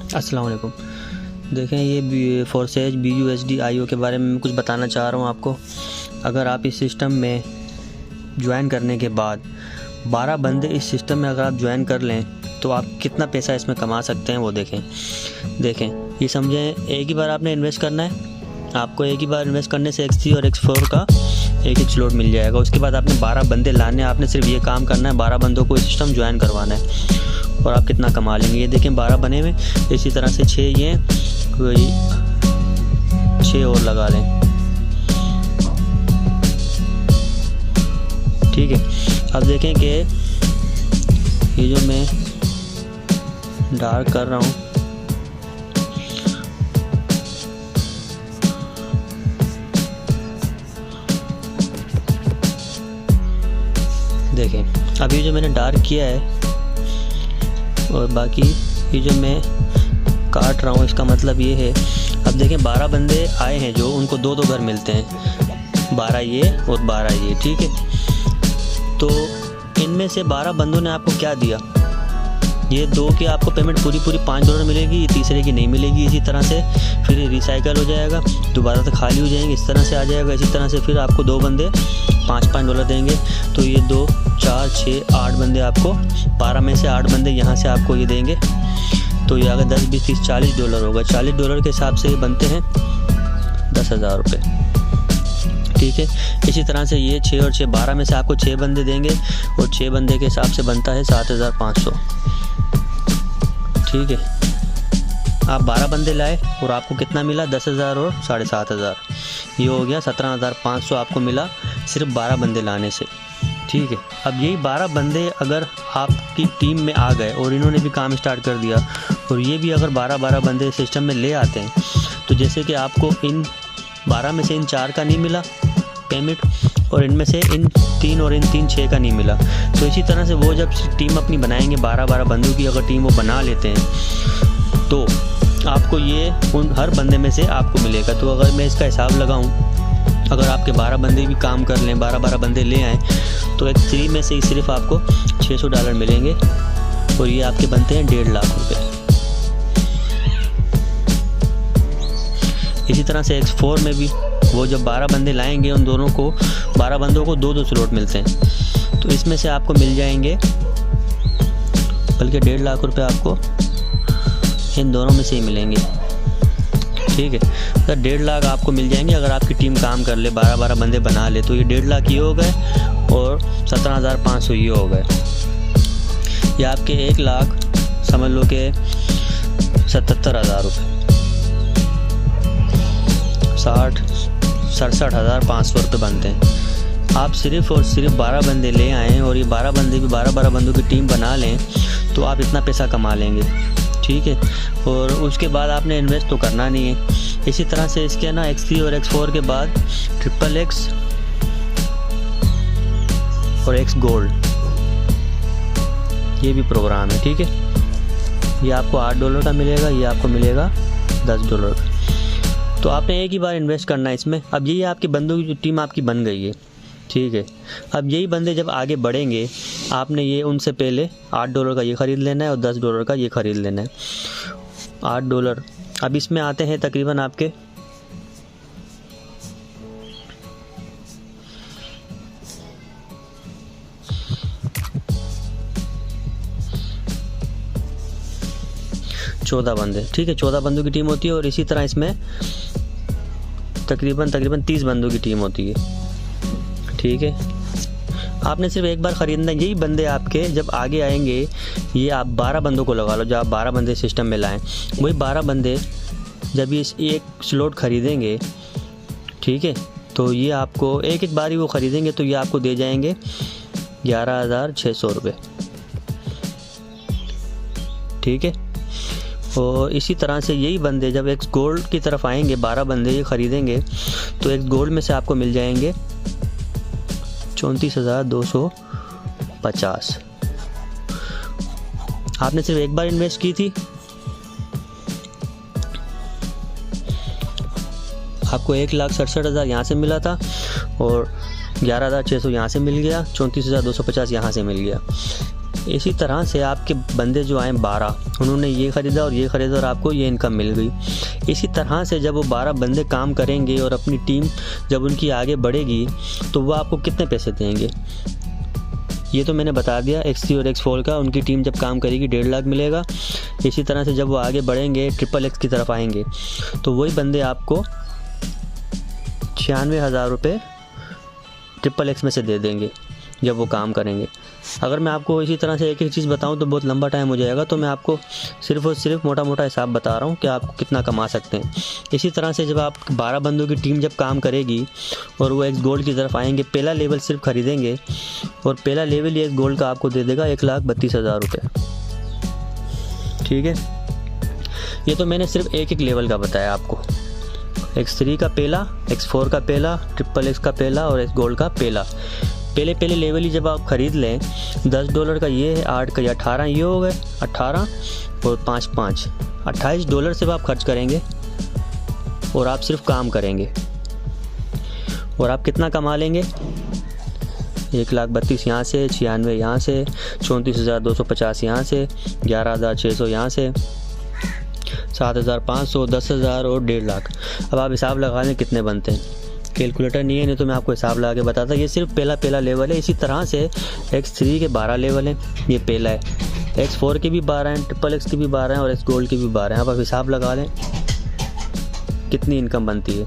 अस्सलाम वालेकुम। देखें, ये फोर्सेज BUSD IO के बारे में मैं कुछ बताना चाह रहा हूँ आपको। अगर आप इस सिस्टम में ज्वाइन करने के बाद 12 बंदे इस सिस्टम में अगर आप ज्वाइन कर लें तो आप कितना पैसा इसमें कमा सकते हैं वो देखें। ये समझें, एक ही बार आपने इन्वेस्ट करना है। आपको एक ही बार इन्वेस्ट करने से X3 और X4 का एक स्लॉट मिल जाएगा। उसके बाद आपने 12 बंदे लाने हैं। आपने सिर्फ ये काम करना है, 12 बंदों को सिस्टम ज्वाइन करवाना है और आप कितना कमा लेंगे। ये देखें, 12 बने हुए। इसी तरह से 6 ये, कोई 6 और लगा लें। ठीक है, अब देखें कि ये जो मैं डार्क कर रहा हूँ, देखें अभी जो मैंने डार्क किया है और बाकी ये जो मैं काट रहा हूँ, इसका मतलब ये है, अब देखें 12 बंदे आए हैं जो उनको 2-2 घर मिलते हैं, 12 ये और 12 ये। ठीक है, तो इनमें से 12 बंदों ने आपको क्या दिया, ये 2 की आपको पेमेंट पूरी $5 मिलेगी, ये तीसरे की नहीं मिलेगी। इसी तरह से फिर रिसाइकल हो जाएगा, दोबारा से खाली हो जाएंगे, इस तरह से आ जाएगा। इसी तरह से फिर आपको 2 बंदे $5 देंगे, तो ये 2, 4, 6, 8 बंदे आपको, 12 में से 8 बंदे यहाँ से आपको ये देंगे। तो ये अगर 10, 20, 30, $40 होगा। $40 के हिसाब से ये बनते हैं 10,000 रुपये। ठीक है, इसी तरह से ये 6 और 6, 12 में से आपको 6 बंदे देंगे और 6 बंदे के हिसाब से बनता है 7,500। ठीक है, आप 12 बंदे लाए और आपको कितना मिला, 10,000 और 7,500। ये हो गया 17,500 आपको मिला सिर्फ 12 बंदे लाने से। ठीक है, अब यही 12 बंदे अगर आपकी टीम में आ गए और इन्होंने भी काम स्टार्ट कर दिया और ये भी अगर 12 बंदे सिस्टम में ले आते हैं, तो जैसे कि आपको इन 12 में से इन 4 का नहीं मिला पेमेंट और इनमें से इन 3 और इन 3 6 का नहीं मिला, तो इसी तरह से वो जब टीम अपनी बनाएंगे 12 बंदों की अगर टीम वो बना लेते हैं तो आपको ये उन हर बंदे में से आपको मिलेगा। तो अगर मैं इसका हिसाब लगाऊं, अगर आपके 12 बंदे भी काम कर लें, 12 बंदे ले आएँ, तो X3 में से सिर्फ आपको $600 मिलेंगे और ये आपके बनते हैं 1.5 लाख रुपये। इसी तरह से X4 में भी वो जब 12 बंदे लाएंगे, उन दोनों को 12 बंदों को 2-2 स्लॉट मिलते हैं, तो इसमें से आपको मिल जाएंगे, बल्कि 1.5 लाख रुपये आपको इन दोनों में से ही मिलेंगे। ठीक है, तो 1.5 लाख आपको मिल जाएंगे अगर आपकी टीम काम कर ले, 12 बंदे बना ले, तो ये 1.5 लाख ये हो गए और 17,500 ये हो गए। ये आपके 1 लाख समझ लो कि 77,000 रुपये, 67,500 रुपये बनते हैं। आप सिर्फ और सिर्फ 12 बंदे ले आएँ और ये 12 बंदे भी 12 बंदों की टीम बना लें, तो आप इतना पैसा कमा लेंगे। ठीक है, और उसके बाद आपने इन्वेस्ट तो करना नहीं है। इसी तरह से इसके ना X3 और X4 के बाद XXX और X गोल्ड ये भी प्रोग्राम है। ठीक है, ये आपको $8 का मिलेगा, ये आपको मिलेगा $10 का। तो आपने एक ही बार इन्वेस्ट करना है इसमें। अब यही आपके बंदों की टीम आपकी बन गई है। ठीक है, अब यही बंदे जब आगे बढ़ेंगे, आपने ये उनसे पहले $8 का ये ख़रीद लेना है और $10 का ये ख़रीद लेना है। $8 अब इसमें आते हैं तकरीबन आपके चौदह बंदे। ठीक है, 14 बंदों की टीम होती है और इसी तरह इसमें तकरीबन 30 बंदों की टीम होती है। ठीक है, आपने सिर्फ एक बार ख़रीदना है। यही बंदे आपके जब आगे आएंगे, ये आप 12 बंदों को लगा लो, जब आप 12 बंदे सिस्टम में लाएं, वही 12 बंदे जब ये एक स्लॉट ख़रीदेंगे, ठीक है, तो ये आपको एक बार ही वो ख़रीदेंगे, तो ये आपको दे जाएंगे 11,600 रुपये। ठीक है, और इसी तरह से यही बंदे जब X गोल्ड की तरफ आएंगे, 12 बंदे ये ख़रीदेंगे, तो X गोल्ड में से आपको मिल जाएंगे 34,250। आपने सिर्फ एक बार इन्वेस्ट की थी, आपको 1,67,000 यहाँ से मिला था और 11,600 यहाँ से मिल गया, 34,250 यहाँ से मिल गया। इसी तरह से आपके बंदे जो आए 12, उन्होंने ये ख़रीदा और ये ख़रीदा और आपको ये इनकम मिल गई। इसी तरह से जब वो 12 बंदे काम करेंगे और अपनी टीम जब उनकी आगे बढ़ेगी तो वो आपको कितने पैसे देंगे, ये तो मैंने बता दिया। X3 और X4 का उनकी टीम जब काम करेगी 1.5 लाख मिलेगा। इसी तरह से जब वो आगे बढ़ेंगे XXX की तरफ आएंगे तो वही बंदे आपको 96,000 रुपये XXX में से दे देंगे जब वो काम करेंगे। अगर मैं आपको इसी तरह से एक एक चीज़ बताऊं तो बहुत लंबा टाइम हो जाएगा, तो मैं आपको सिर्फ़ और सिर्फ मोटा मोटा हिसाब बता रहा हूं कि आपको कितना कमा सकते हैं। इसी तरह से जब आप 12 बंदों की टीम जब काम करेगी और वो X गोल्ड की तरफ आएंगे, पहला लेवल सिर्फ ख़रीदेंगे और पहला लेवल ही X गोल्ड का आपको दे देगा 1,32,000 रुपये। ठीक है, ये तो मैंने सिर्फ एक एक लेवल का बताया आपको। X3 का पहला, X4 का पहला, XXX का पहला और X गोल्ड का पहला। पहले लेवल ही जब आप ख़रीद लें, $10 का ये है, 8 का 18 ये हो गए, 18 और 5 $28 सिर्फ आप खर्च करेंगे और आप सिर्फ काम करेंगे। और आप कितना कमा लेंगे, 1,32,000 यहाँ से, 96 यहाँ से, 34,250 यहाँ से, 11,600 यहाँ से, 7,500, 10,000 और 1.5 लाख। अब आप हिसाब लगा लें कितने बनते हैं। कैलकुलेटर नहीं है, नहीं तो मैं आपको हिसाब लगा के बताता। ये सिर्फ पहला लेवल है। इसी तरह से X3 के 12 लेवल हैं, ये पहला है। X4 के भी 12 हैं, XXX के भी 12 हैं और X गोल्ड के भी 12 हैं। अब आप हिसाब लगा लें कितनी इनकम बनती है।